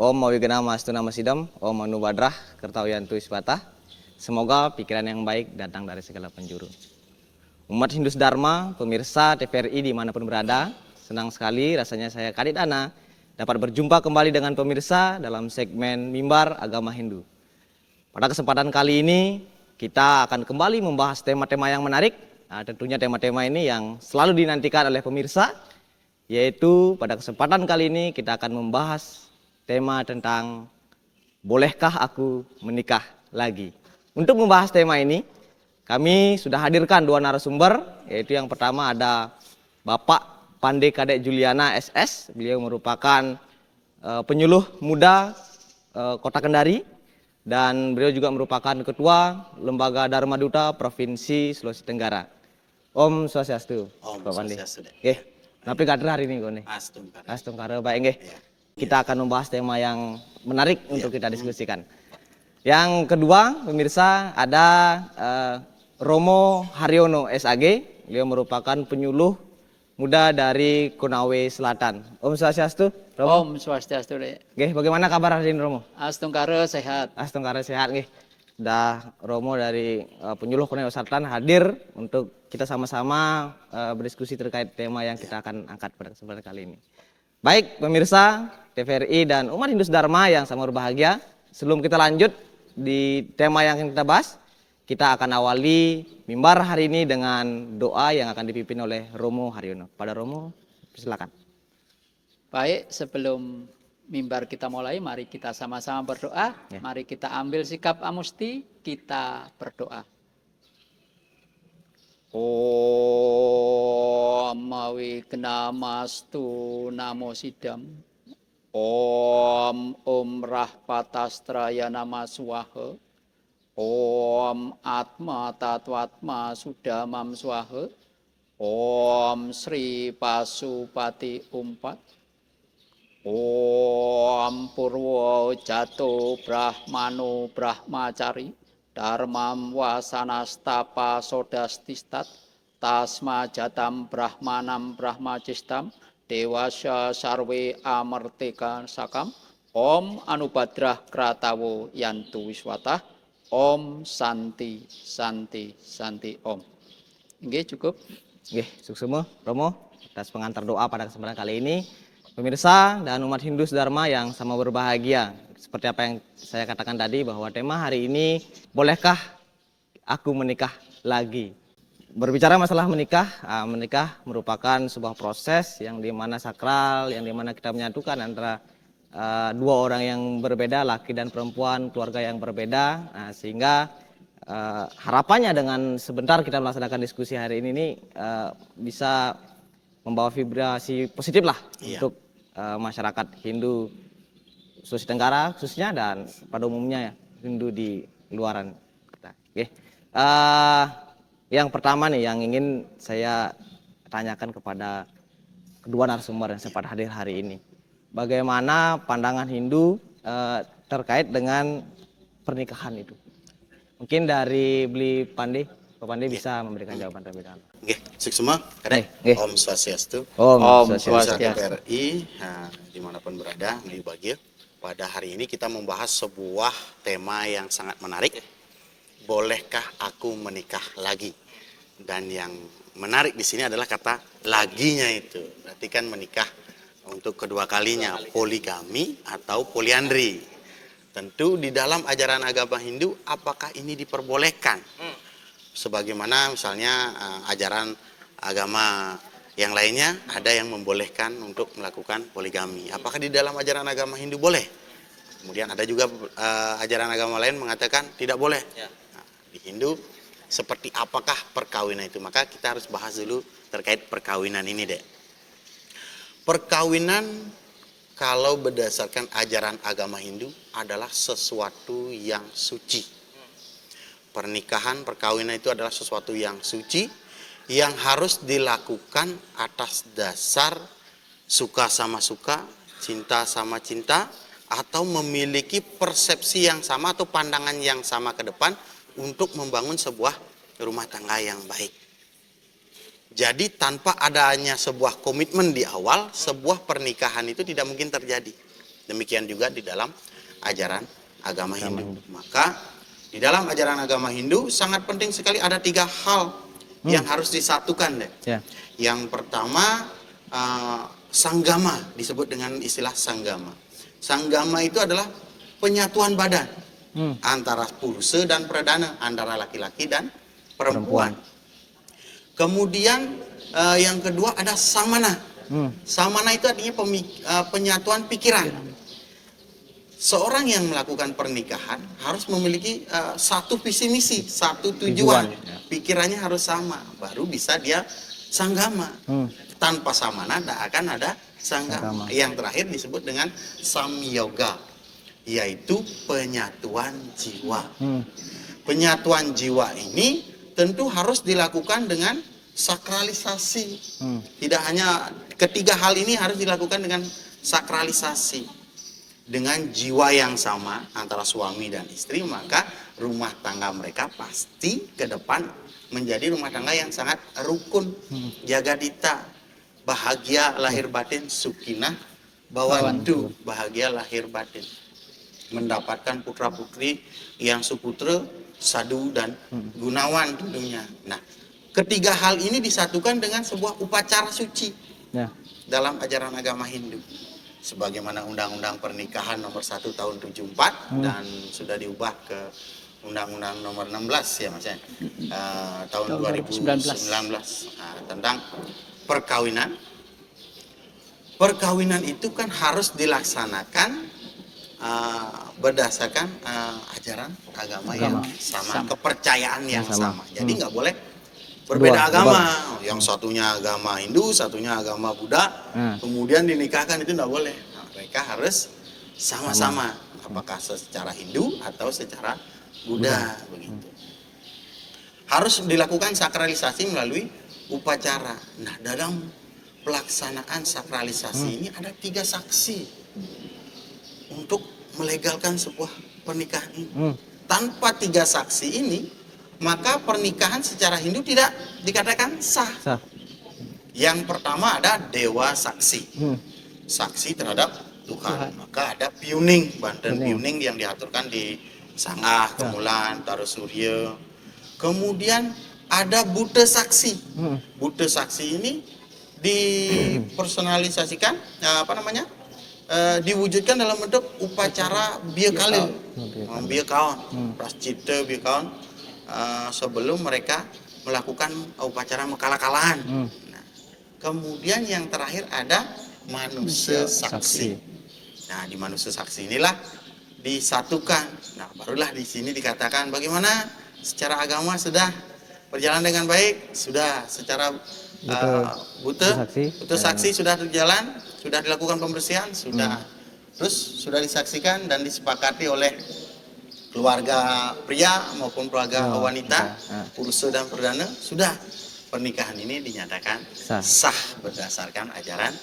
Om Mawigana Mastu Nama Sidam, Om Manu Badrah, Kertawiyantu Isbatah. Semoga pikiran yang baik datang dari segala penjuru. Umat Hindu Dharma, pemirsa TVRI dimanapun berada, senang sekali rasanya saya Kadit Ana dapat berjumpa kembali dengan pemirsa dalam segmen Mimbar Agama Hindu. Pada kesempatan kali ini kita akan kembali membahas tema-tema yang menarik. Nah, tentunya tema-tema ini yang selalu dinantikan oleh pemirsa, yaitu pada kesempatan kali ini kita akan membahas tema tentang bolehkah aku menikah lagi. Untuk membahas tema ini, kami sudah hadirkan dua narasumber, yaitu yang pertama ada Bapak Pande Kadek Juliana SS. Beliau merupakan penyuluh muda Kota Kendari, dan beliau juga merupakan Ketua Lembaga Dharma Duta Provinsi Sulawesi Tenggara. Om Swastiastu. Om Pak Pande. Swastiastu. Oke. Napi kader hari ini kone. Astung kare baik nggih. Kita akan membahas tema yang menarik untuk kita diskusikan. Yang kedua, pemirsa, ada Romo Haryono SAG. Beliau merupakan penyuluh muda dari Konawe Selatan. Om Swastiastu, Romo. Om Swastiastu. Oke, bagaimana kabar hari ini, Romo? Astungkara sehat. Astungkara sehat nggih. Dah Romo dari penyuluh Konawe Selatan hadir untuk kita sama-sama berdiskusi terkait tema yang kita akan angkat pada kesempatan kali ini. Baik, pemirsa TVRI dan umat Hindu Dharma yang sama berbahagia, sebelum kita lanjut di tema yang akan kita bahas, kita akan awali mimbar hari ini dengan doa yang akan dipimpin oleh Romo Haryono. Pada Romo, silakan. Baik, sebelum mimbar kita mulai, mari kita sama-sama berdoa. Ya. Mari kita ambil sikap amusti, kita berdoa. Om Mawigana Mastu Namo Sidam. Om Rahpatastraya Nama Swaha. Om Atma Tatwatma Sudamam Swaha. Om Sri Pasupati Umpat. Om Purwo Jato Brahmano Brahmacari. Dharmam Wasanastapa Sodastistat. Tasma Jatam Brahmanam Brahmacistam. Dewasya Sarwe Amerteka Sakam. Om Anubadrah Kratawo Yantu Wiswatah. Om Santi Santi Santi Om. Nggih, cukup. Nggih, suksema Romo atas pengantar doa pada kesempatan kali ini. Pemirsa dan umat Hindu Dharma yang sama berbahagia. Seperti apa yang saya katakan tadi, bahwa tema hari ini, bolehkah aku menikah lagi? Berbicara masalah menikah, menikah merupakan sebuah proses yang dimana sakral, yang dimana kita menyatukan antara dua orang yang berbeda, laki dan perempuan, keluarga yang berbeda, sehingga harapannya dengan sebentar kita melaksanakan diskusi hari ini bisa membawa vibrasi positif lah untuk masyarakat Hindu Sulawesi Tenggara khususnya, dan pada umumnya Hindu di luaran kita. Oke. Yang pertama nih yang ingin saya tanyakan kepada kedua narasumber yang sempat hadir hari ini. Bagaimana pandangan Hindu terkait dengan pernikahan itu? Mungkin dari Bli Pande, Pak Pande bisa memberikan jawaban terlebih dahulu. Oke, suksema, kadek. Om Swastiastu. Om Swastiastu. TVRI, dimanapun berada, di bahagia. Pada hari ini kita membahas sebuah tema yang sangat menarik. Bolehkah aku menikah lagi? Dan yang menarik di sini adalah kata laginya itu. Berarti kan menikah untuk kedua kalinya, poligami atau poliandri. Tentu di dalam ajaran agama Hindu, apakah ini diperbolehkan? Sebagaimana misalnya ajaran agama yang lainnya ada yang membolehkan untuk melakukan poligami. Apakah di dalam ajaran agama Hindu boleh? Kemudian ada juga ajaran agama lain mengatakan tidak boleh. Nah, di Hindu seperti apakah perkawinan itu? Maka kita harus bahas dulu terkait perkawinan ini deh. Perkawinan kalau berdasarkan ajaran agama Hindu adalah sesuatu yang suci. Pernikahan, perkawinan itu adalah sesuatu yang suci yang harus dilakukan atas dasar suka sama suka, cinta sama cinta, atau memiliki persepsi yang sama atau pandangan yang sama ke depan untuk membangun sebuah rumah tangga yang baik. Jadi tanpa adanya sebuah komitmen di awal, sebuah pernikahan itu tidak mungkin terjadi. Demikian juga di dalam ajaran agama Hindu. Maka di dalam ajaran agama Hindu sangat penting sekali ada 3 hal yang harus disatukan deh. Ya. Yang pertama sanggama, disebut dengan istilah sanggama. Sanggama itu adalah penyatuan badan antara purusa dan pradana, antara laki-laki dan perempuan. Kemudian yang kedua ada samana. Samana itu artinya penyatuan pikiran. Seorang yang melakukan pernikahan harus memiliki satu visi misi, satu tujuan. Pikirannya harus sama, baru bisa dia sanggama. Tanpa samana tidak akan ada sanggama. Yang terakhir disebut dengan samyoga, yaitu penyatuan jiwa. Penyatuan jiwa ini tentu harus dilakukan dengan sakralisasi. Tidak hanya ketiga hal ini harus dilakukan dengan sakralisasi. Dengan jiwa yang sama antara suami dan istri, maka rumah tangga mereka pasti ke depan menjadi rumah tangga yang sangat rukun, jagadita, bahagia lahir batin, sukinah bawantu, bahagia lahir batin. Mendapatkan putra-putri yang suputra, sadu dan gunawan tentunya. Nah, ketiga hal ini disatukan dengan sebuah upacara suci dalam ajaran agama Hindu. Sebagaimana Undang-Undang Pernikahan nomor 1 tahun 74 dan sudah diubah ke Undang-Undang nomor 16 ya Mas ya, tahun 2019 tentang perkawinan. Perkawinan itu kan harus dilaksanakan berdasarkan ajaran agama yang sama, kepercayaan yang sama. Jadi nggak boleh berbeda agama. Yang satunya agama Hindu, satunya agama Buddha, kemudian dinikahkan, itu tidak boleh. Nah, mereka harus sama-sama, apakah secara Hindu atau secara Buddha, begitu. Harus dilakukan sakralisasi melalui upacara. Nah, dalam pelaksanaan sakralisasi ini ada 3 saksi untuk melegalkan sebuah pernikahan ini. Tanpa 3 saksi ini, maka pernikahan secara Hindu tidak dikatakan sah. Yang pertama ada dewa saksi, saksi terhadap Tuhan. Maka ada piuning, banten piuning yang diaturkan di Sangah, Kemulan, Taro Surya. Kemudian ada buta saksi. Buta saksi ini dipersonalisasikan, diwujudkan dalam bentuk upacara biakale, biakaon, prascita biakaon. Sebelum mereka melakukan upacara mekala-kalahan. Nah, kemudian yang terakhir ada manusia saksi. Nah, di manusia saksi inilah disatukan. Nah, barulah di sini dikatakan bagaimana secara agama sudah berjalan dengan baik, sudah secara buta saksi sudah berjalan, sudah dilakukan pembersihan, sudah terus sudah disaksikan dan disepakati oleh keluarga pria maupun keluarga wanita, purusa dan perdana, sudah pernikahan ini dinyatakan sah berdasarkan ajaran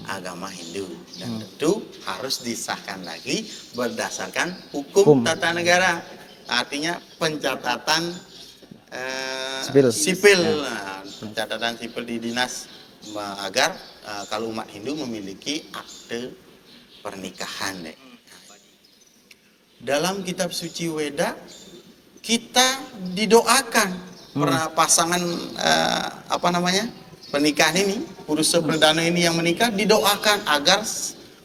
agama Hindu. Dan tentu harus disahkan lagi berdasarkan hukum tata negara, artinya pencatatan sipil. Nah, pencatatan sipil di dinas, agar kalau umat Hindu memiliki akte pernikahan. Dalam kitab suci Weda kita didoakan pasangan pernikahan ini, purusa perdana ini yang menikah didoakan agar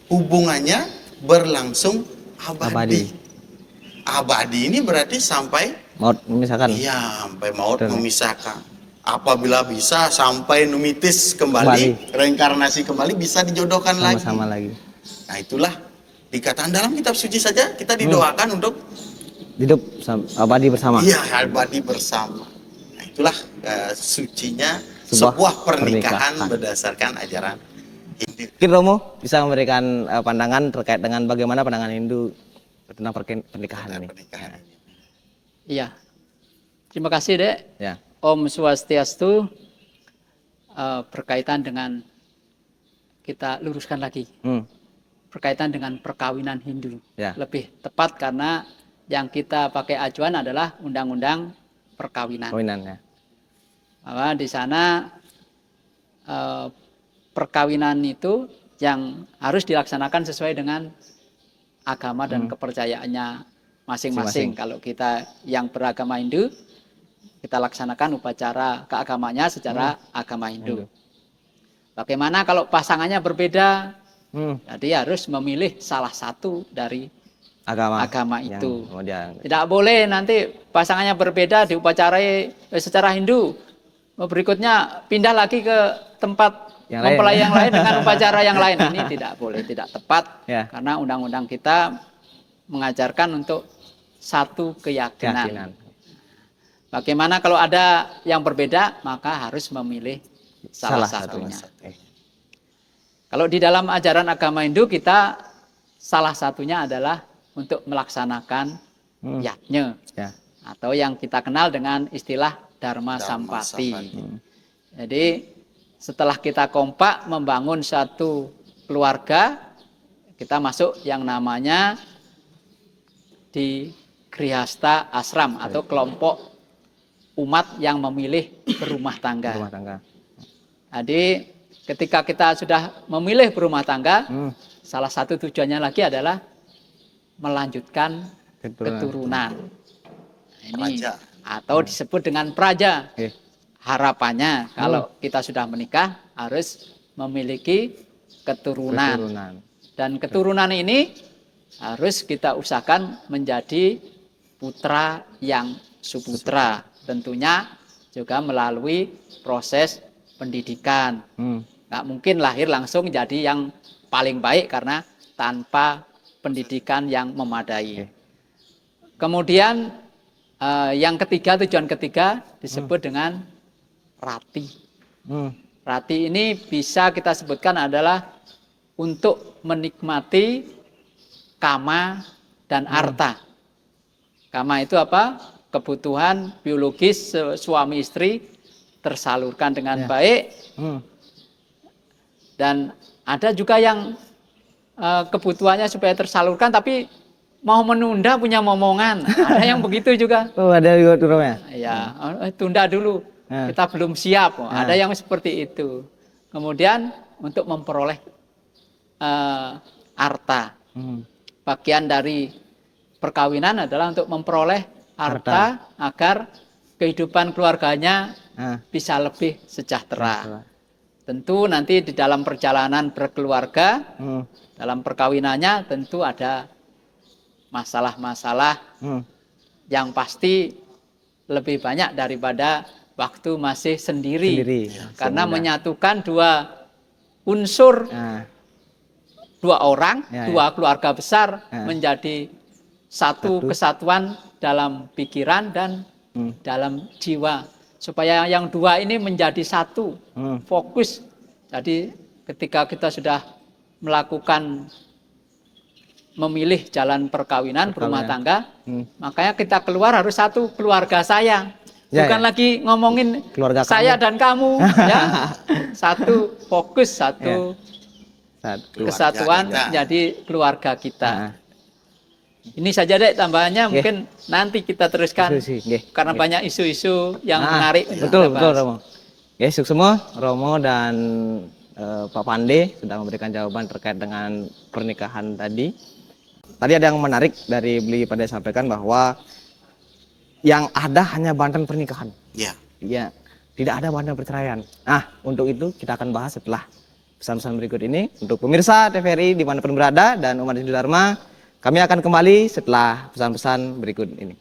hubungannya berlangsung abadi. Abadi ini berarti sampai maut memisahkan. Iya, sampai maut memisahkan. Apabila bisa sampai numitis kembali, reinkarnasi kembali, bisa dijodohkan sama-sama lagi. Nah, itulah dikatakan dalam kitab suci saja kita didoakan untuk hidup abadi bersama. Iya, abadi bersama. Nah, itulah sucinya sebuah pernikahan berdasarkan ajaran Hindu. Mungkin Romo bisa memberikan pandangan terkait dengan bagaimana pandangan Hindu tentang pernikahan ini. Iya. Terima kasih, Dek. Ya. Om Swastiastu. Berkaitan dengan, kita luruskan lagi. Berkaitan dengan perkawinan Hindu. Lebih tepat karena yang kita pakai acuan adalah Undang-Undang Perkawinan. Bahwa di sana perkawinan itu yang harus dilaksanakan sesuai dengan agama dan kepercayaannya Masing-masing. masing-masing. Kalau kita yang beragama Hindu, kita laksanakan upacara keagamanya secara agama Hindu. Bagaimana kalau pasangannya berbeda? Jadi harus memilih salah satu dari agama yang itu. kemudian Tidak boleh nanti pasangannya berbeda diupacarai secara Hindu. Berikutnya pindah lagi ke tempat Yang mempelai lain. yang lain dengan upacara yang lain. Ini tidak boleh, tidak tepat. Ya. Karena undang-undang kita mengajarkan untuk satu keyakinan. keyakinan. Bagaimana kalau ada yang berbeda, maka harus memilih salah satunya. Kalau di dalam ajaran agama Hindu kita salah satunya adalah untuk melaksanakan yajna, Ya. atau yang kita kenal dengan istilah Dharma Sampati. Jadi setelah kita kompak membangun satu keluarga, kita masuk yang namanya di Grihasta Ashram atau kelompok umat yang memilih berumah tangga. Rumah tangga. Jadi ketika kita sudah memilih berumah tangga, salah satu tujuannya lagi adalah melanjutkan keturunan. Ini Praja. atau disebut dengan praja. Oke. Harapannya kalau kita sudah menikah harus memiliki keturunan. Dan keturunan ini harus kita usahakan menjadi putra yang suputra. Tentunya juga melalui proses pendidikan. Nggak mungkin lahir langsung jadi yang paling baik karena tanpa pendidikan yang memadai. Kemudian yang ketiga, tujuan ketiga disebut dengan rati. Rati ini bisa kita sebutkan adalah untuk menikmati kama dan arta. Kama itu apa? Kebutuhan biologis suami istri tersalurkan dengan baik. Dan ada juga yang kebutuhannya supaya tersalurkan tapi mau menunda punya momongan. Ada yang begitu juga. Oh, ada juga turunnya. Ya, tunda dulu. Kita belum siap. Ada yang seperti itu. Kemudian untuk memperoleh harta. Bagian dari perkawinan adalah untuk memperoleh harta agar kehidupan keluarganya bisa lebih sejahtera. Tentu nanti di dalam perjalanan berkeluarga, dalam perkawinannya tentu ada masalah-masalah yang pasti lebih banyak daripada waktu masih sendiri. Karena menyatukan dua unsur, dua orang, dua keluarga besar menjadi satu kesatuan dalam pikiran dan dalam jiwa. Supaya yang dua ini menjadi satu, fokus. Jadi ketika kita sudah melakukan memilih jalan perkawinan, berumah tangga, makanya kita keluar harus satu keluarga saya. Bukan lagi ngomongin keluarga saya kamu dan kamu. Ya. Satu fokus, satu kesatuan jadi keluarga kita. Ini saja deh tambahannya, mungkin nanti kita teruskan karena banyak isu-isu yang menarik. Betul Romo. Sukses semua Romo dan Pak Pande sudah memberikan jawaban terkait dengan pernikahan tadi. Tadi ada yang menarik dari beliau pada sampaikan bahwa yang ada hanya bantahan pernikahan. Iya, tidak ada bantahan perceraian. Nah, untuk itu kita akan bahas setelah pesan-pesan berikut ini. Untuk pemirsa TVRI dimanapun berada dan umat Hindu Dharma, kami akan kembali setelah pesan-pesan berikut ini.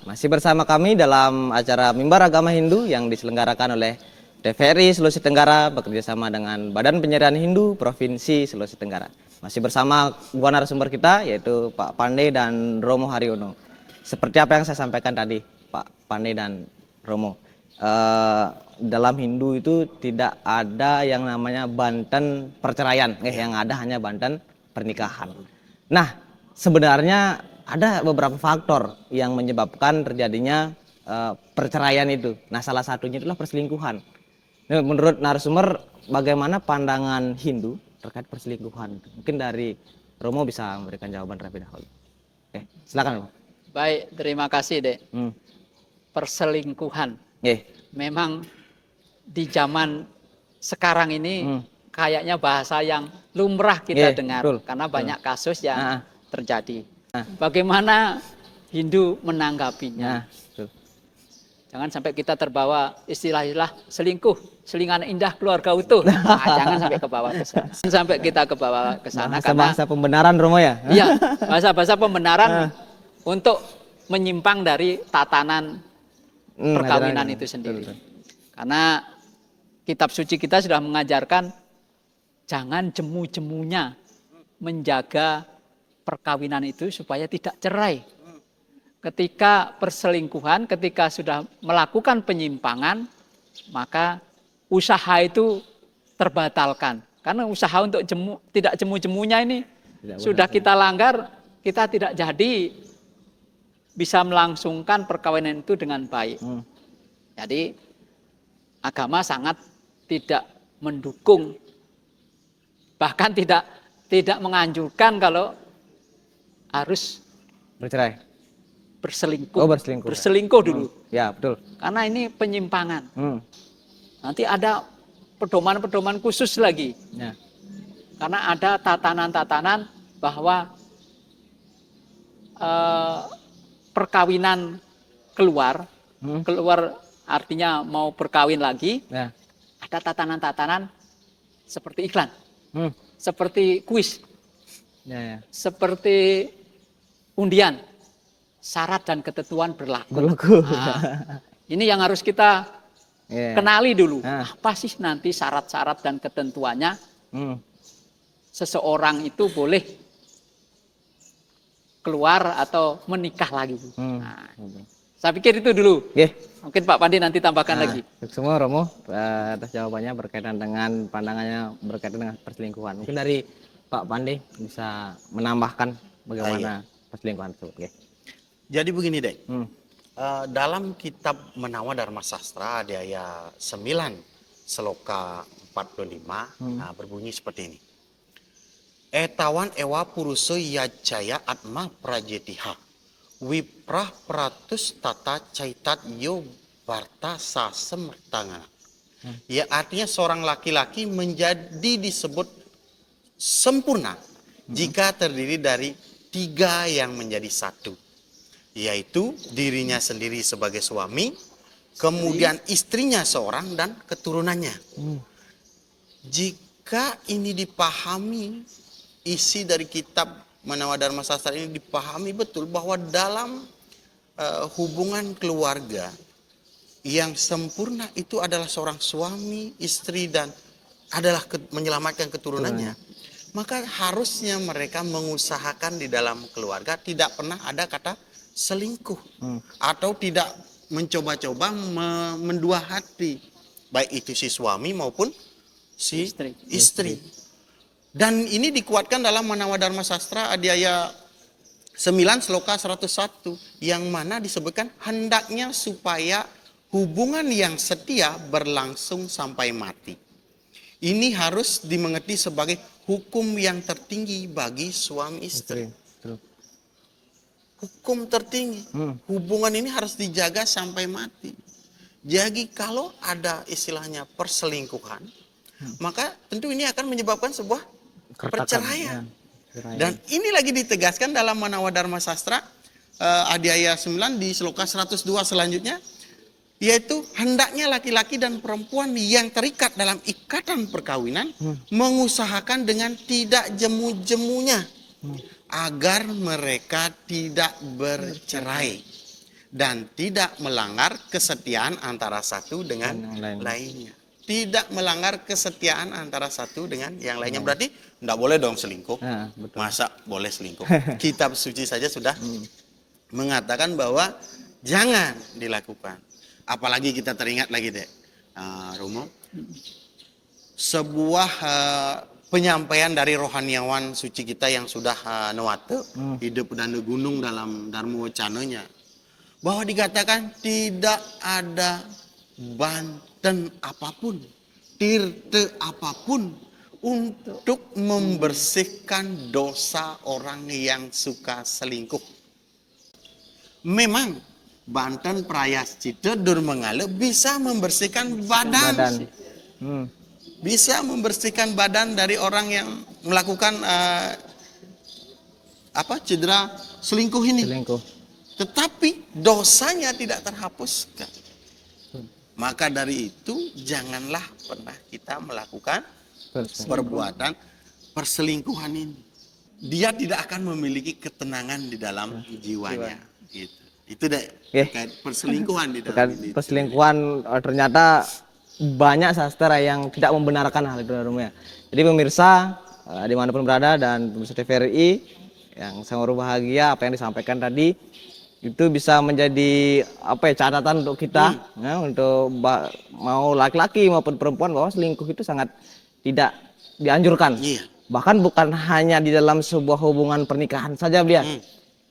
Masih bersama kami dalam acara Mimbar Agama Hindu yang diselenggarakan oleh TVRI Sulawesi Tenggara bekerjasama dengan Badan Penyerahan Hindu Provinsi Sulawesi Tenggara. Masih bersama dua narasumber kita yaitu Pak Pande dan Romo Haryono. Seperti apa yang saya sampaikan tadi, Pak Pande dan Romo, dalam Hindu itu tidak ada yang namanya banten perceraian, yang ada hanya banten pernikahan. Nah, sebenarnya ada beberapa faktor yang menyebabkan terjadinya perceraian itu. Nah, salah satunya adalah perselingkuhan. Nah, menurut narasumber, bagaimana pandangan Hindu terkait perselingkuhan? Mungkin dari Romo bisa memberikan jawaban terlebih dahulu. Oke, silakan Romo. Baik, terima kasih Dek. Hmm. Perselingkuhan. Oke. Memang di zaman sekarang ini kayaknya bahasa yang lumrah kita dengar. Betul, Karena betul. banyak kasus yang terjadi. Ah. Bagaimana Hindu menanggapinya? Nah, betul. Jangan sampai kita terbawa istilah-istilah selingkuh, selingan indah keluarga utuh. Nah, jangan sampai ke bawah ke sana. Jangan sampai kita ke bawah ke sana karena Bahasa pembenaran Romo ya? iya, bahasa-bahasa pembenaran untuk menyimpang dari tatanan perkawinan itu sendiri. Betul. Karena kitab suci kita sudah mengajarkan jangan jemu-jemunya menjaga perkawinan itu supaya tidak cerai. Ketika perselingkuhan, ketika sudah melakukan penyimpangan, maka usaha itu terbatalkan. Karena usaha untuk tidak jemu-jemunya ini sudah kita langgar, kita tidak jadi bisa melangsungkan perkawinan itu dengan baik. Jadi agama sangat tidak mendukung, bahkan tidak menganjurkan kalau harus Bercerai. berselingkuh. Oh, berselingkuh. Berselingkuh dulu. Ya, betul. Karena ini penyimpangan. Nanti ada pedoman-pedoman khusus lagi. Ya. Karena ada tatanan-tatanan bahwa perkawinan keluar artinya mau berkawin lagi, Ya. ada tatanan-tatanan seperti iklan, seperti kuis, Ya. seperti undian, syarat dan ketentuan berlaku. Nah, ini yang harus kita kenali dulu. Apa sih nanti syarat-syarat dan ketentuannya? Seseorang itu boleh keluar atau menikah lagi. Nah, saya pikir itu dulu. Mungkin Pak Pandi nanti tambahkan lagi. Semua Romo atas jawabannya berkaitan dengan pandangannya berkaitan dengan perselingkuhan. Mungkin dari Pak Pandi bisa menambahkan bagaimana perselingkuhan tersebut. Jadi begini Dek, dalam kitab Menawa Dharma Sastra Adhyaya 9 Seloka 45 berbunyi seperti ini. Etawan ewa puruso yajaya atma prajetiha wiprah pratus tata caitat yo barta sasemertangana. Ya artinya seorang laki-laki menjadi disebut sempurna jika terdiri dari 3 yang menjadi satu. Yaitu dirinya sendiri sebagai suami, kemudian istrinya seorang dan keturunannya. Jika ini dipahami, isi dari kitab Menawa Dharma Sastra ini dipahami betul bahwa dalam hubungan keluarga yang sempurna itu adalah seorang suami, istri dan adalah menyelamatkan keturunannya. Maka harusnya mereka mengusahakan di dalam keluarga tidak pernah ada kata selingkuh atau tidak mencoba-coba mendua hati, baik itu si suami maupun si istri. Dan ini dikuatkan dalam Menawa Dharma Sastra Adhyaya 9 Seloka 101 yang mana disebutkan hendaknya supaya hubungan yang setia berlangsung sampai mati. Ini harus dimengerti sebagai hukum yang tertinggi bagi suami istri. Hukum tertinggi. Hubungan ini harus dijaga sampai mati. Jadi kalau ada istilahnya perselingkuhan, maka tentu ini akan menyebabkan sebuah perceraian. Dan ini lagi ditegaskan dalam Menawa Dharma Sastra Adhyaya 9 di Seloka 102 selanjutnya, yaitu hendaknya laki-laki dan perempuan yang terikat dalam ikatan perkawinan mengusahakan dengan tidak jemu-jemunya agar mereka tidak bercerai dan tidak melanggar kesetiaan antara satu dengan lainnya. Tidak melanggar kesetiaan antara satu dengan yang lainnya. Berarti tidak boleh dong selingkuh. Masa boleh selingkuh? Kitab suci saja sudah mengatakan bahwa jangan dilakukan. Apalagi kita teringat lagi deh, Romo, sebuah penyampaian dari rohaniawan suci kita yang sudah nuwate, hidup dan gunung dalam Dharma Wacananya, bahwa dikatakan tidak ada banten apapun, tirte apapun untuk membersihkan dosa orang yang suka selingkuh. Memang Banten Prayascita Durmengala bisa membersihkan badan. Bisa membersihkan badan dari orang yang melakukan cedera selingkuh ini. Tetapi dosanya tidak terhapuskan. Maka dari itu janganlah pernah kita melakukan perbuatan perselingkuhan ini. Dia tidak akan memiliki ketenangan di dalam jiwanya. Gitu. Itu deh perselingkuhan di dalam ini. Perselingkuhan ternyata banyak sastra yang tidak membenarkan hal itu ya. Jadi pemirsa dimanapun berada dan pemirsa TVRI yang sangat berbahagia, apa yang disampaikan tadi itu bisa menjadi catatan untuk kita ya, untuk mau laki-laki maupun perempuan bahwa selingkuh itu sangat tidak dianjurkan. Bahkan bukan hanya di dalam sebuah hubungan pernikahan saja dia.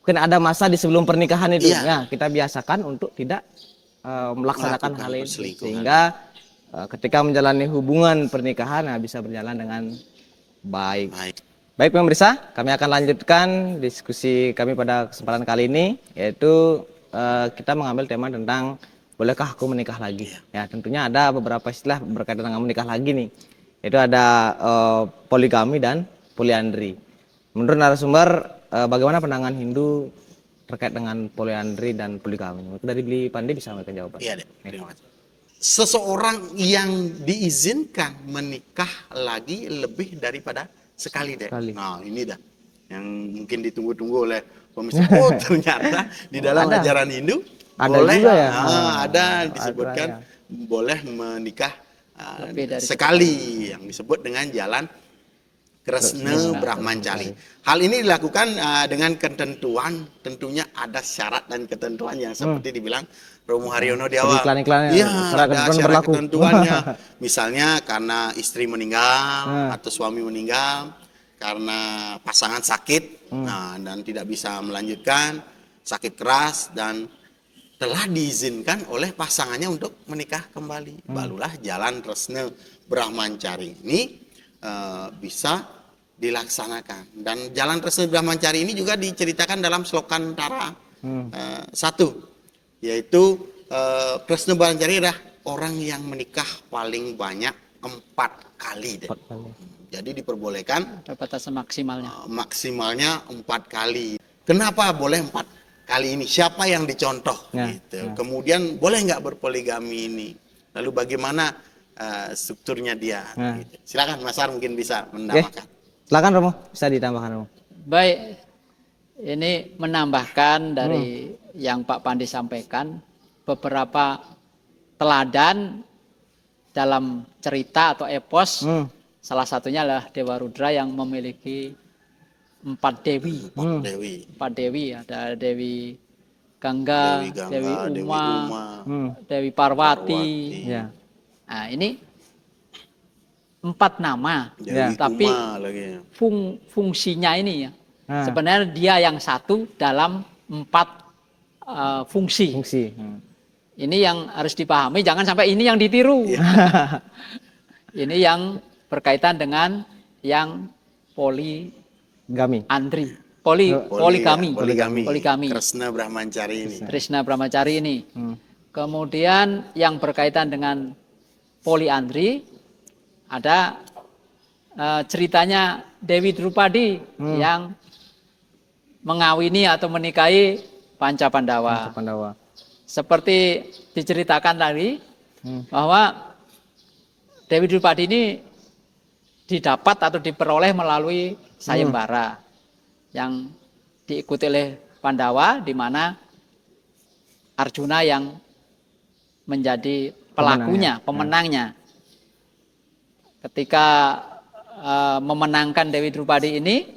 Mungkin ada masa di sebelum pernikahan itu ya kita biasakan untuk tidak melaksanakan hal itu sehingga ketika menjalani hubungan pernikahan bisa berjalan dengan baik. Baik pemirsa, kami akan lanjutkan diskusi kami pada kesempatan kali ini, yaitu kita mengambil tema tentang bolehkah aku menikah lagi. Ya tentunya ada beberapa istilah berkaitan dengan menikah lagi nih, yaitu ada poligami dan poliandri. Menurut narasumber, bagaimana pandangan Hindu terkait dengan poliandri dan poligami? Dari Bli Pandi bisa memberikan jawaban. Iya, terima kasih. Seseorang yang diizinkan menikah lagi lebih daripada sekali deh. Nah ini dah yang mungkin ditunggu-tunggu oleh pemirsa. Oh ternyata di dalam ajaran Hindu ada boleh juga ya? Ada disebutkan boleh menikah sekali yang disebut dengan jalan Kresna Brahmancari. Hal ini dilakukan dengan ketentuan, tentunya ada syarat dan ketentuan yang seperti dibilang Romo Haryono di awal. Iya, ada syarat ketentuannya. Misalnya karena istri meninggal atau suami meninggal, karena pasangan sakit, dan tidak bisa melanjutkan, sakit keras dan telah diizinkan oleh pasangannya untuk menikah kembali. Barulah jalan Kresna Brahmancari ini bisa dilaksanakan. Dan jalan Kresna Brahmancari ini juga diceritakan dalam Slokantara 1, yaitu Kresna Brahmancari adalah orang yang menikah paling banyak 4 kali. Jadi diperbolehkan batasan maksimalnya. Maksimalnya 4 kali. Kenapa boleh 4 kali ini? Siapa yang dicontoh? Gitu. Kemudian boleh nggak berpoligami ini? Lalu bagaimana strukturnya dia? Gitu. Silakan Mas Ar mungkin bisa menambahkan. Silakan Romo, bisa ditambahkan Romo. Baik, ini menambahkan dari yang Pak Pandi sampaikan beberapa teladan dalam cerita atau epos. Salah satunya adalah Dewa Rudra yang memiliki 4 dewi. 4 dewi, ada Dewi Gangga, Dewi Uma, Dewi Parwati. Ya. Nah ini 4 nama, tapi fungsinya ini ya. Sebenarnya dia yang satu dalam 4 fungsi. Ini yang harus dipahami, jangan sampai ini yang ditiru. Ini yang berkaitan dengan yang poligami. Poligami. Kresna Brahmancari ini. Kemudian yang berkaitan dengan poliandri, ada ceritanya Dewi Drupadi yang mengawini atau menikahi Panca Pandawa. Seperti diceritakan tadi bahwa Dewi Drupadi ini didapat atau diperoleh melalui sayembara yang diikuti oleh Pandawa, di mana Arjuna yang menjadi pelakunya, pemenangnya. Ketika memenangkan Dewi Drupadi ini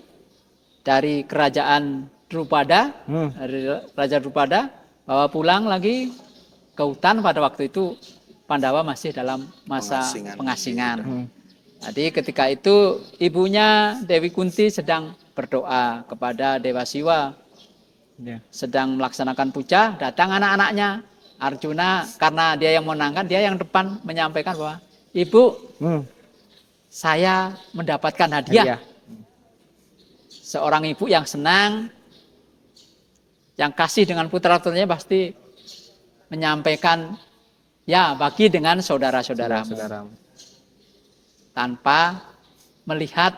dari kerajaan Drupada, dari Raja Drupada, bawa pulang lagi ke hutan. Pada waktu itu Pandawa masih dalam masa pengasingan. Jadi ketika itu ibunya Dewi Kunti sedang berdoa kepada Dewa Siwa, sedang melaksanakan puja. Datang anak-anaknya Arjuna, karena dia yang menangkan, dia yang depan menyampaikan bahwa Ibu, saya mendapatkan hadiah. Hadiah. Seorang ibu yang senang, yang kasih dengan putra-putranya pasti menyampaikan, ya bagi dengan saudara-saudaramu. Saudaramu. Tanpa melihat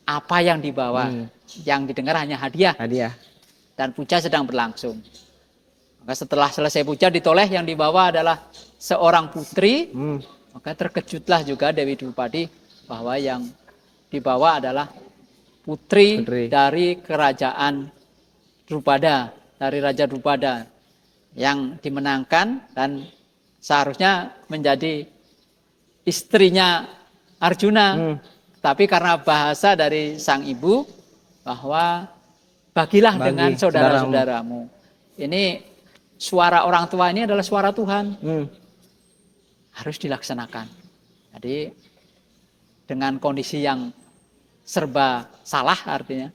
apa yang dibawa. Yang didengar hanya hadiah. Hadiah. Dan puja sedang berlangsung. Maka setelah selesai puja ditoleh, yang dibawa adalah seorang putri. Maka terkejutlah juga Dewi Drupadi bahwa yang dibawa adalah putri dari kerajaan Drupada, dari Raja Drupada yang dimenangkan dan seharusnya menjadi istrinya Arjuna. Tapi karena bahasa dari sang ibu bahwa bagilah dengan saudara-saudaramu. Ini suara orang tua ini adalah suara Tuhan. Harus dilaksanakan. Jadi dengan kondisi yang serba salah artinya.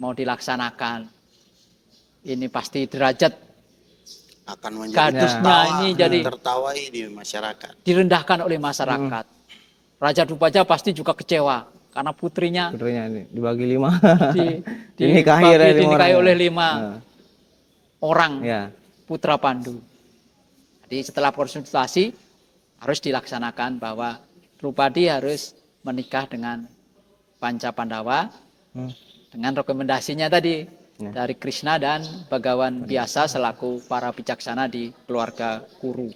Mau dilaksanakan. Ini pasti derajat akan menjadi gadisnya ini jadi tertawai di masyarakat. Direndahkan oleh masyarakat. Raja Drupada pasti juga kecewa karena putrinya ini dibagi 5. dinikahi oleh 5 orang putra Pandu. Jadi setelah konsultasi harus dilaksanakan bahwa Drupadi harus menikah dengan Panca Pandawa dengan rekomendasinya tadi dari Krishna dan Bagawan biasa selaku para bijaksana di keluarga Kuru.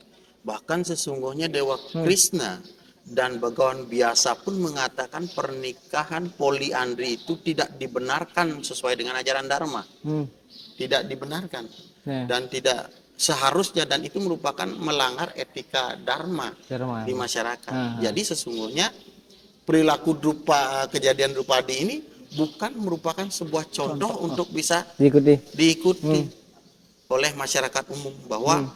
Bahkan sesungguhnya Dewa Krishna dan Bagawan biasa pun mengatakan pernikahan poliandri itu tidak dibenarkan sesuai dengan ajaran Dharma. Tidak dibenarkan dan tidak seharusnya, dan itu merupakan melanggar etika Dharma di masyarakat. Jadi sesungguhnya perilaku kejadian Drupadi ini bukan merupakan sebuah contoh untuk bisa diikuti oleh masyarakat umum bahwa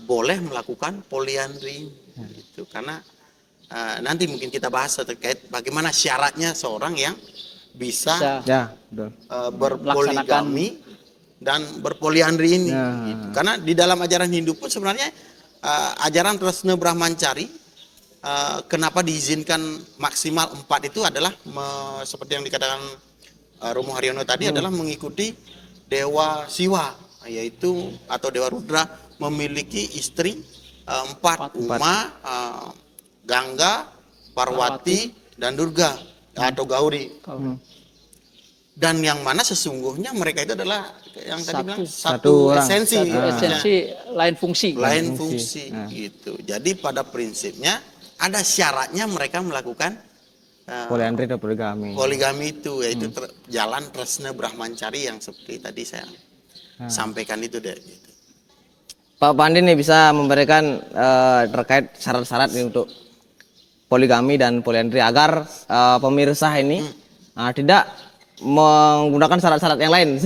boleh melakukan poliandri gitu. Karena nanti mungkin kita bahas terkait bagaimana syaratnya seorang yang bisa berpoligami dan berpoliandri ini gitu. Karena di dalam ajaran Hindu pun sebenarnya ajaran Tresna Brahmancari kenapa diizinkan maksimal 4 itu adalah seperti yang dikatakan Romo Haryono tadi adalah mengikuti Dewa Siwa, yaitu atau Dewa Rudra memiliki istri 4, Uma, Gangga, Parwati, dan Durga atau Gauri. Dan yang mana sesungguhnya mereka itu adalah yang tadi bilang satu esensi, lain fungsi. Gitu. Jadi pada prinsipnya ada syaratnya mereka melakukan poliandri atau poligami. Poligami itu yaitu jalan Tresna Brahmancari yang seperti tadi saya sampaikan itu deh. Gitu. Pak Pandi nih bisa memberikan terkait syarat-syarat untuk poligami dan poliandri agar pemirsa ini tidak menggunakan syarat-syarat yang lain.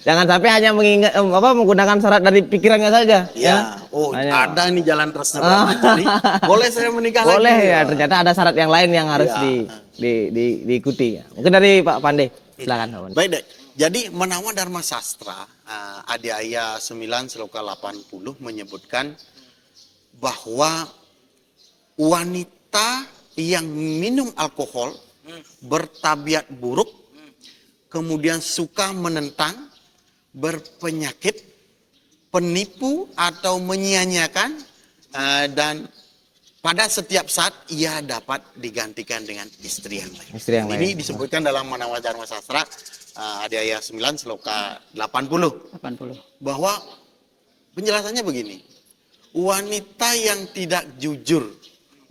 Jangan sampai hanya menggunakan syarat dari pikirannya saja. Ya, ada nih jalan Tresna Brahmancari. Boleh saya menikah lagi? Boleh ya, ternyata ada syarat yang lain yang harus diikuti. Mungkin dari Pak Pandey, silakan. Baik deh. Jadi Menawa Dharma Sastra Adhyaya 9 Sloka 80 menyebutkan bahwa wanita yang minum alkohol bertabiat buruk, kemudian suka menentang, berpenyakit, penipu atau menyia-nyiakan, dan pada setiap saat ia dapat digantikan dengan istri yang lain. Ini disebutkan dalam Menawa Dharma Sastra Adhyaya 9 Sloka 80. Bahwa penjelasannya begini. Wanita yang tidak jujur,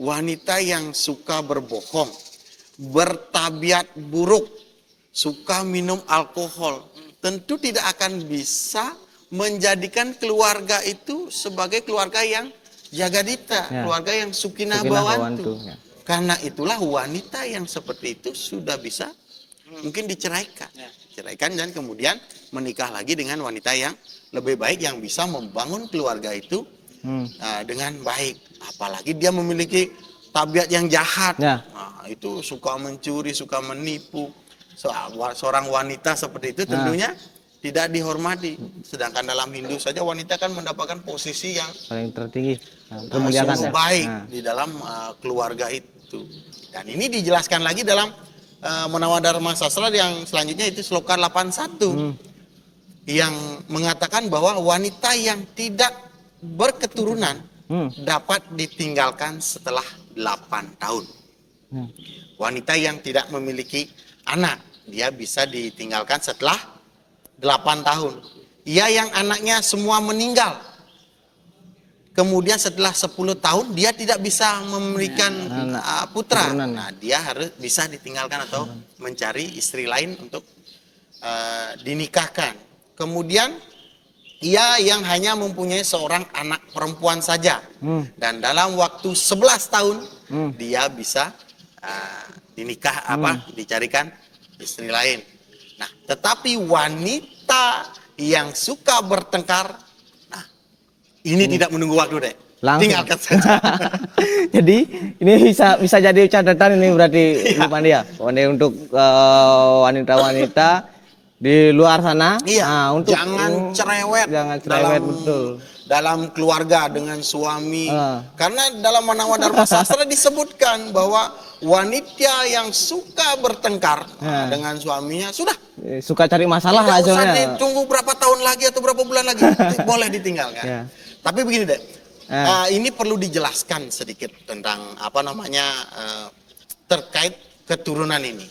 wanita yang suka berbohong, bertabiat buruk, suka minum alkohol, tentu tidak akan bisa menjadikan keluarga itu sebagai keluarga yang jagadita, keluarga yang sukinah bawantu. Karena itulah wanita yang seperti itu sudah bisa mungkin diceraikan, dan kemudian menikah lagi dengan wanita yang lebih baik yang bisa membangun keluarga itu dengan baik. Apalagi dia memiliki tabiat yang jahat, itu suka mencuri, suka menipu. Seorang wanita seperti itu tentunya tidak dihormati. Sedangkan dalam Hindu saja wanita kan mendapatkan posisi yang paling tertinggi, sungguh ya. baik di dalam keluarga itu. Dan ini dijelaskan lagi dalam Menawa Dharma Sastra yang selanjutnya, itu sloka 81 yang mengatakan bahwa wanita yang tidak berketurunan dapat ditinggalkan setelah 8 tahun. Wanita yang tidak memiliki anak, dia bisa ditinggalkan setelah 8 tahun. Ia yang anaknya semua meninggal, kemudian setelah 10 tahun dia tidak bisa memberikan putra. Nah, dia harus bisa ditinggalkan atau mencari istri lain untuk dinikahkan. Kemudian ia yang hanya mempunyai seorang anak perempuan saja, dan dalam waktu 11 tahun dia bisa dicarikan istri lain. Nah, tetapi wanita yang suka bertengkar, nah ini tidak menunggu waktu deh, tinggalkan saja. Jadi ini bisa jadi catatan ini berarti Bu Pandia, untuk wanita-wanita di luar sana. Untuk jangan cerewet, betul, dalam keluarga dengan suami. Karena dalam Menawa Dharma Sastra disebutkan bahwa wanita yang suka bertengkar dengan suaminya sudah suka cari masalah tidak usah hasilnya. ditunggu berapa tahun lagi atau berapa bulan lagi, boleh ditinggalkan. Tapi begini deh, ini perlu dijelaskan sedikit tentang terkait keturunan ini.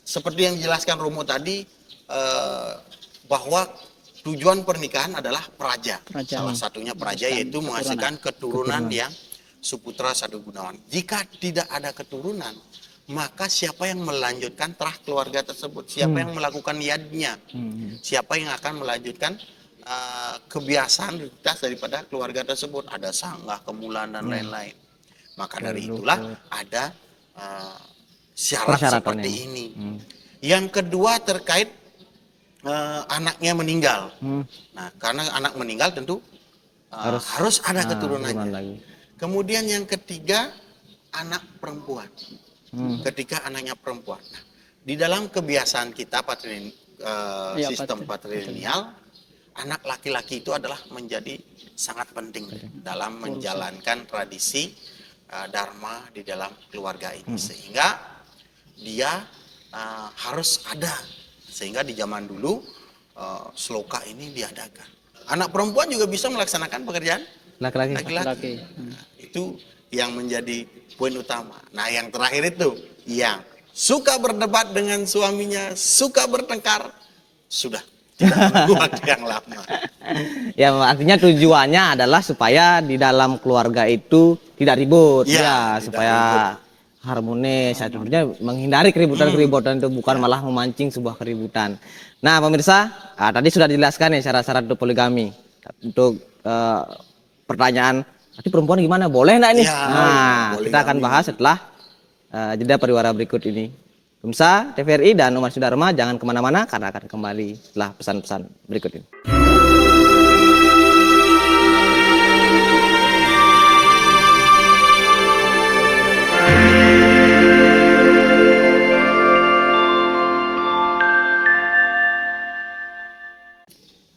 Seperti yang dijelaskan Romo tadi, bahwa tujuan pernikahan adalah praja. Salah satunya praja, yaitu menghasilkan keturunan yang suputra sadu gunawan. Jika tidak ada keturunan, maka siapa yang melanjutkan terah keluarga tersebut? Siapa yang melakukan yadnya? Siapa yang akan melanjutkan kebiasaan rutinitas daripada keluarga tersebut? Ada sanggah, kemulan, dan lain-lain. Maka dari itulah ada syarat seperti ini. Yang kedua terkait anaknya meninggal. Nah, karena anak meninggal tentu harus ada keturunannya. Kemudian yang ketiga, anak perempuan. Ketika anaknya perempuan. Nah, di dalam kebiasaan kita sistem patrilineal, anak laki-laki itu adalah menjadi sangat penting dalam menjalankan tradisi dharma di dalam keluarga ini, sehingga dia harus ada. Sehingga di zaman dulu sloka ini diadakan. Anak perempuan juga bisa melaksanakan pekerjaan laki-laki. Itu yang menjadi poin utama. Nah, yang terakhir itu yang suka berdebat dengan suaminya, suka bertengkar, sudah tidak menunggu waktu yang lama. Ya, artinya tujuannya adalah supaya di dalam keluarga itu tidak ribut, supaya harmonis. Sebenarnya menghindari keributan-keributan itu, bukan malah memancing sebuah keributan. Nah, pemirsa, tadi sudah dijelaskan ya syarat-syarat untuk poligami. Untuk pertanyaan, nanti perempuan gimana? Boleh enggak ini? Kita akan bahas setelah jeda pariwara berikut ini. Pemirsa TVRI dan umat Dharma, jangan kemana-mana karena akan kembali setelah pesan-pesan berikut ini.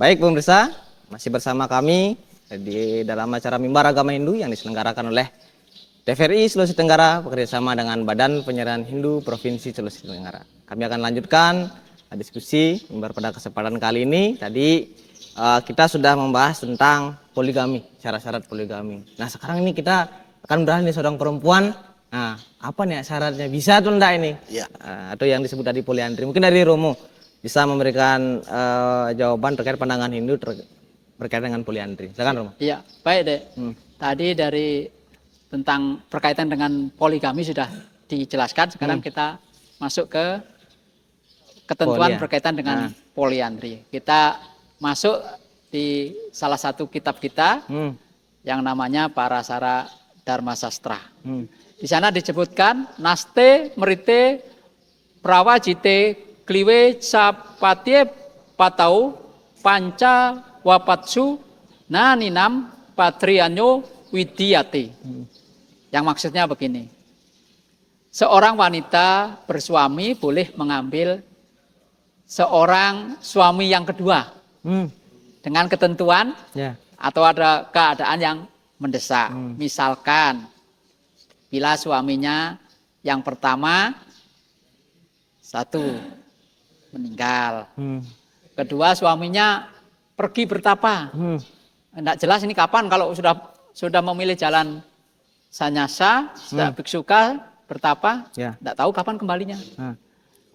Baik pemirsa, masih bersama kami di dalam acara Mimbar Agama Hindu yang diselenggarakan oleh TVRI Sulawesi Tenggara bekerjasama dengan Badan Penyerahan Hindu Provinsi Sulawesi Tenggara. Kami akan lanjutkan diskusi mimbar pada kesempatan kali ini. Tadi kita sudah membahas tentang poligami, syarat-syarat poligami. Nah, sekarang ini kita akan beralih nih seorang perempuan. Nah, apa nih syaratnya? Bisa atau enggak ini? Atau yang disebut tadi poliandri. Mungkin dari Romo bisa memberikan jawaban terkait pandangan Hindu berkaitan dengan poliandri. Silakan Romo. Iya, baik Dek. Tadi dari tentang berkaitan dengan poligami sudah dijelaskan. Sekarang kita masuk ke ketentuan berkaitan dengan poliandri. Kita masuk di salah satu kitab kita yang namanya Parasara Dharma Sastra. Di sana disebutkan naste merite prawajite kliwe sapatye patau panca wapatsu naninam patrianyo widiyate. Yang maksudnya begini, seorang wanita bersuami boleh mengambil seorang suami yang kedua dengan ketentuan Ya. atau ada keadaan yang mendesak. Misalkan bila suaminya yang pertama satu meninggal, kedua suaminya pergi bertapa. Tidak jelas ini kapan, kalau sudah memilih jalan sannyasa, sudah biksuka bertapa, Ya. tidak tahu kapan kembalinya.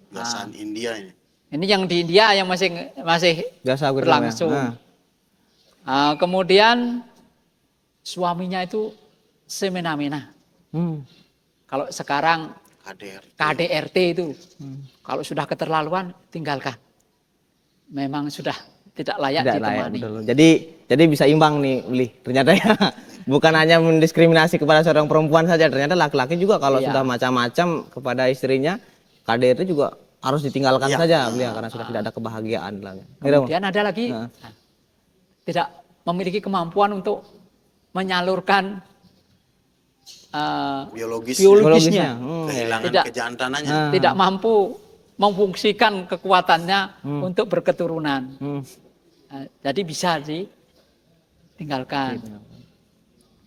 Biasaan India ini. Ini yang di India yang masih Biasa gitu, berlangsung. ya. Kemudian suaminya itu semena-mena. Kalau sekarang KDRT itu, kalau sudah keterlaluan tinggalkan. Memang sudah tidak layak ditemani. Betul. Jadi bisa imbang nih, Uli. Ternyata ya bukan hanya mendiskriminasi kepada seorang perempuan saja, ternyata laki-laki juga kalau Iya. sudah macam-macam kepada istrinya, KDRT juga harus ditinggalkan saja, beliau, karena sudah tidak ada kebahagiaan lagi. Kemudian ada lagi tidak memiliki kemampuan untuk menyalurkan biologisnya. Kehilangan Tidak. kejantanannya. Tidak mampu memfungsikan kekuatannya untuk berketurunan. Jadi bisa ditinggalkan.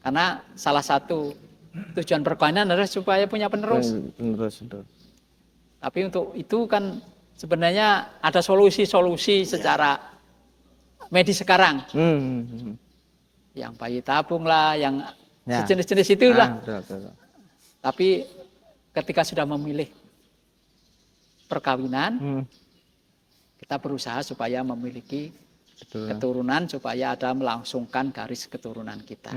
Karena salah satu tujuan perkawinan adalah supaya punya penerus. Betul. Tapi untuk itu kan sebenarnya ada solusi-solusi secara medis sekarang. Yang bayi tabung lah, yang sejenis-jenis itulah. Betul. Tapi ketika sudah memilih perkawinan, kita berusaha supaya memiliki keturunan, supaya ada melangsungkan garis keturunan kita.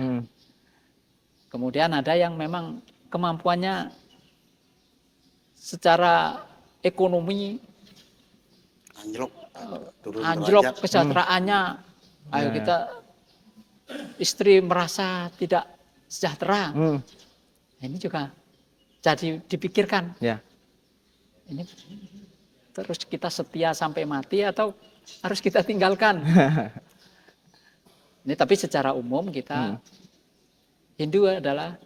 Kemudian ada yang memang kemampuannya secara ekonomi anjlok kesejahteraannya. Ayo kita istri merasa tidak sejahtera. Ini juga jadi dipikirkan. Ya. Ini terus kita setia sampai mati atau harus kita tinggalkan? Ini tapi secara umum kita Hindu adalah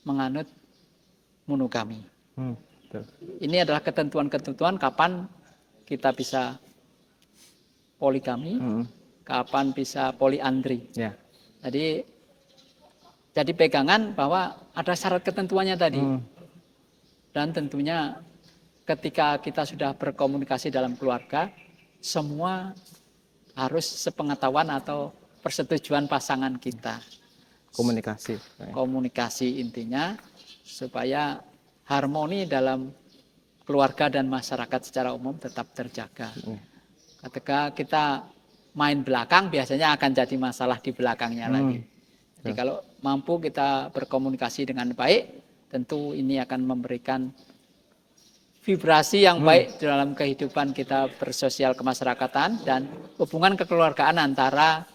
menganut monogami. Ini adalah ketentuan-ketentuan kapan kita bisa poligami, kapan bisa poliandri. Ya. Jadi pegangan bahwa ada syarat ketentuannya tadi. Dan tentunya ketika kita sudah berkomunikasi dalam keluarga, semua harus sepengetahuan atau persetujuan pasangan kita. Komunikasi intinya supaya harmoni dalam keluarga dan masyarakat secara umum tetap terjaga. Ketika kita main belakang biasanya akan jadi masalah di belakangnya lagi. Jadi kalau mampu kita berkomunikasi dengan baik, tentu ini akan memberikan vibrasi yang baik dalam kehidupan kita bersosial kemasyarakatan dan hubungan kekeluargaan antara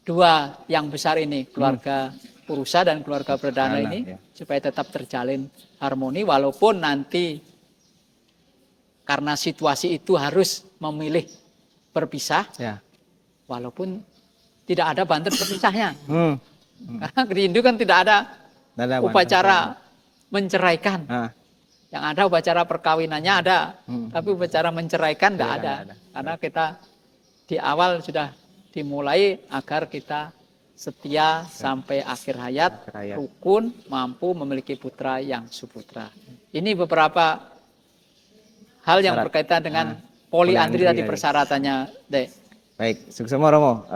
dua yang besar ini, keluarga Purusa dan keluarga Berdana ini, supaya tetap terjalin harmoni walaupun nanti karena situasi itu harus memilih berpisah, walaupun tidak ada banter berpisahnya. Karena di Hindu kan tidak ada upacara menceraikan. Yang ada upacara perkawinannya ada, tapi upacara menceraikan tidak ada. Karena kita di awal sudah dimulai agar kita setia sampai akhir hayat, rukun, mampu memiliki putra yang suputra. Ini beberapa hal yang berkaitan dengan poliandri tadi persyaratannya, Dek. Baik, Suksema Romo.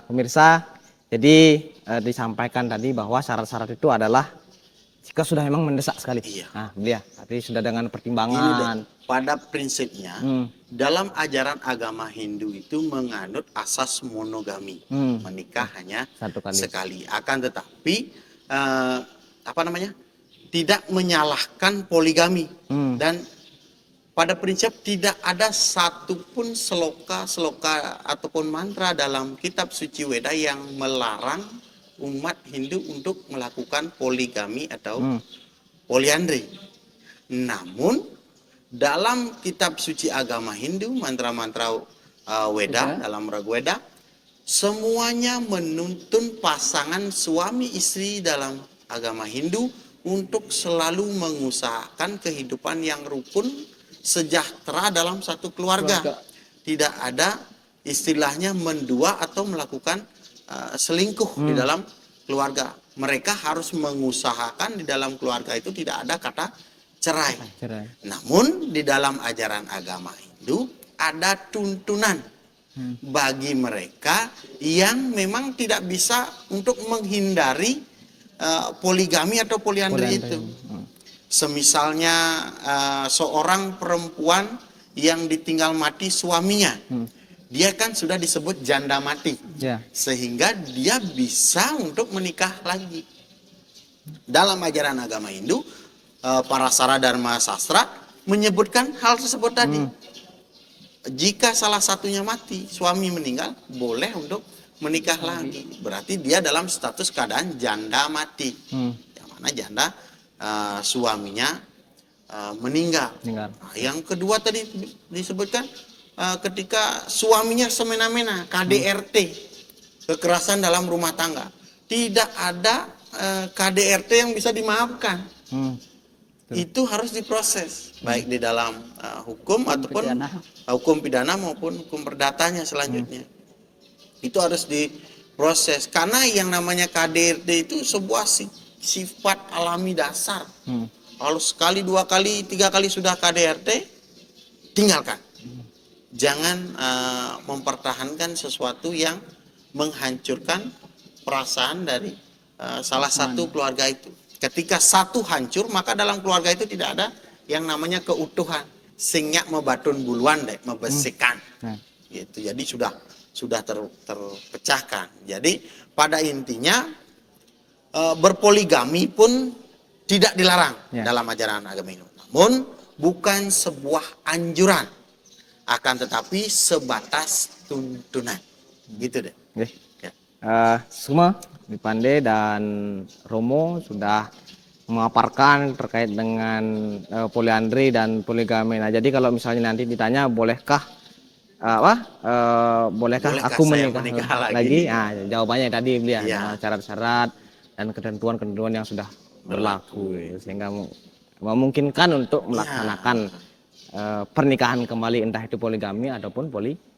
Pemirsa, jadi disampaikan tadi bahwa syarat-syarat itu adalah jika sudah memang mendesak sekali. Nah, dia tadi sudah dengan pertimbangan. Pada prinsipnya, dalam ajaran agama Hindu itu menganut asas monogami, menikah hanya sekali. Akan tetapi tidak menyalahkan poligami dan pada prinsip tidak ada satupun sloka ataupun mantra dalam kitab suci Weda yang melarang umat Hindu untuk melakukan poligami atau poliandri. Namun dalam kitab suci agama Hindu, mantra-mantra Weda, dalam Rigveda, semuanya menuntun pasangan suami istri dalam agama Hindu untuk selalu mengusahakan kehidupan yang rukun sejahtera dalam satu keluarga. Tidak ada istilahnya mendua atau melakukan selingkuh di dalam keluarga. Mereka harus mengusahakan di dalam keluarga itu tidak ada kata cerai. Namun di dalam ajaran agama Hindu ada tuntunan bagi mereka yang memang tidak bisa untuk menghindari poligami atau poliandri itu. Semisalnya seorang perempuan yang ditinggal mati suaminya, dia kan sudah disebut janda mati, sehingga dia bisa untuk menikah lagi. Dalam ajaran agama Hindu, para Sara Dharma Sastra menyebutkan hal tersebut tadi. Jika salah satunya mati, suami meninggal, boleh untuk menikah lagi. Berarti dia dalam status keadaan janda mati, yang mana janda suaminya meninggal. Nah, yang kedua tadi disebutkan ketika suaminya semena-mena, KDRT, kekerasan dalam rumah tangga. Tidak ada KDRT yang bisa dimaafkan. Itu harus diproses, baik di dalam hukum ataupun hukum pidana maupun hukum perdatanya selanjutnya. Itu harus diproses, karena yang namanya KDRT itu sebuah sifat alami dasar. Kalau sekali, 2 kali, 3 kali sudah KDRT, tinggalkan. Jangan mempertahankan sesuatu yang menghancurkan perasaan dari salah satu keluarga itu. Ketika satu hancur, maka dalam keluarga itu tidak ada yang namanya keutuhan. Singyak mebatun buluan deh, membesikan. Gitu. Jadi sudah terpecahkan. Jadi pada intinya berpoligami pun tidak dilarang dalam ajaran agama Hindu. Namun bukan sebuah anjuran, akan tetapi sebatas tuntunan. Gitu deh. Semua Dipande dan Romo sudah memaparkan terkait dengan poliandri dan poligami. Nah, jadi kalau misalnya nanti ditanya bolehkah bolehkah aku menikah lagi? Nah, jawabannya tadi beliau syarat-syarat dan ketentuan-ketentuan yang sudah berlaku, sehingga memungkinkan untuk melaksanakan pernikahan kembali, entah itu poligami ataupun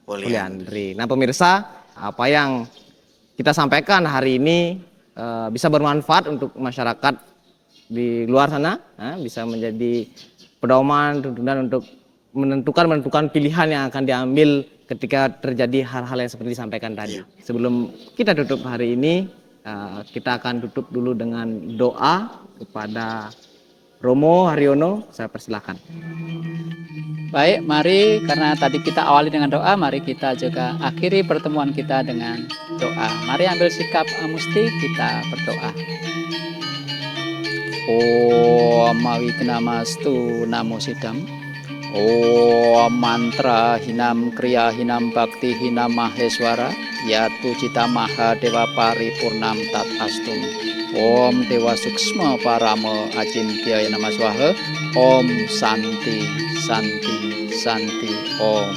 poliandri. Nah, pemirsa, apa yang kita sampaikan hari ini bisa bermanfaat untuk masyarakat di luar sana, bisa menjadi pedoman, tuntunan untuk menentukan pilihan yang akan diambil ketika terjadi hal-hal yang seperti disampaikan tadi. Sebelum kita tutup hari ini, kita akan tutup dulu dengan doa kepada Romo Haryono. Saya persilakan. Baik, mari, karena tadi kita awali dengan doa, mari kita juga akhiri pertemuan kita dengan doa. Mari ambil sikap musti, kita berdoa. Om Mawignastu Namo Sidam. Om Mantra Hinam Kriya Hinam Bhakti Hinam Maheswara Yatu Cita Maha Dewa Paripurnam Tat Astum. Om Dewa Suksma Parama Acintyaya Namaswaha. Om Santi Santi Santi Om.